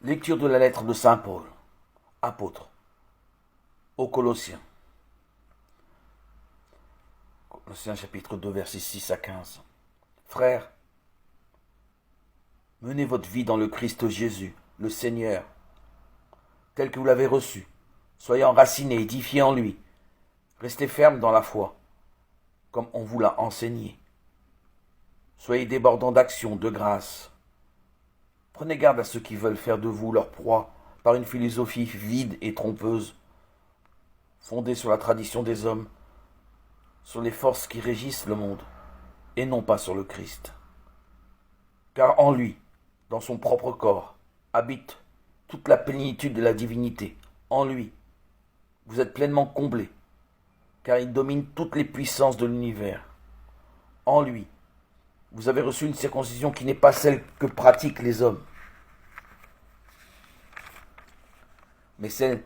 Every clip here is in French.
Lecture de la lettre de Saint Paul, apôtre, aux Colossiens. Colossiens chapitre 2, versets 6 à 15. Frères, menez votre vie dans le Christ Jésus, le Seigneur, tel que vous l'avez reçu. Soyez enracinés, édifiés en lui. Restez fermes dans la foi, comme on vous l'a enseigné. Soyez débordants d'action, de grâce. Prenez garde à ceux qui veulent faire de vous leur proie par une philosophie vide et trompeuse, fondée sur la tradition des hommes, sur les forces qui régissent le monde, et non pas sur le Christ. Car en lui, dans son propre corps, habite toute la plénitude de la divinité. En lui, vous êtes pleinement comblés, car il domine toutes les puissances de l'univers. En lui, vous avez reçu une circoncision qui n'est pas celle que pratiquent les hommes, mais celle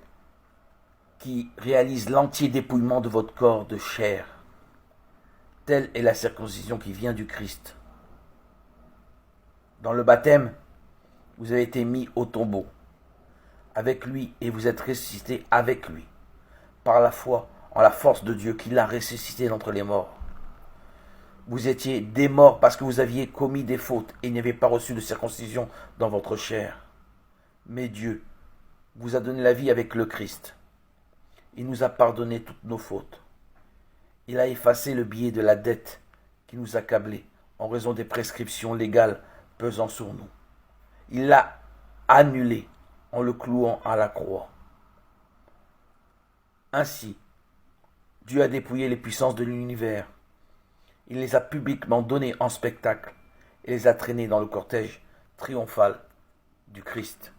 qui réalise l'entier dépouillement de votre corps de chair. Telle est la circoncision qui vient du Christ. Dans le baptême, vous avez été mis au tombeau avec lui et vous êtes ressuscité avec lui, par la foi en la force de Dieu qui l'a ressuscité d'entre les morts. Vous étiez des morts parce que vous aviez commis des fautes et n'avez pas reçu de circoncision dans votre chair. Mais Dieu vous a donné la vie avec le Christ. Il nous a pardonné toutes nos fautes. Il a effacé le billet de la dette qui nous accablait en raison des prescriptions légales pesant sur nous. Il l'a annulé en le clouant à la croix. Ainsi, Dieu a dépouillé les puissances de l'univers. Il les a publiquement données en spectacle et les a traînées dans le cortège triomphal du Christ.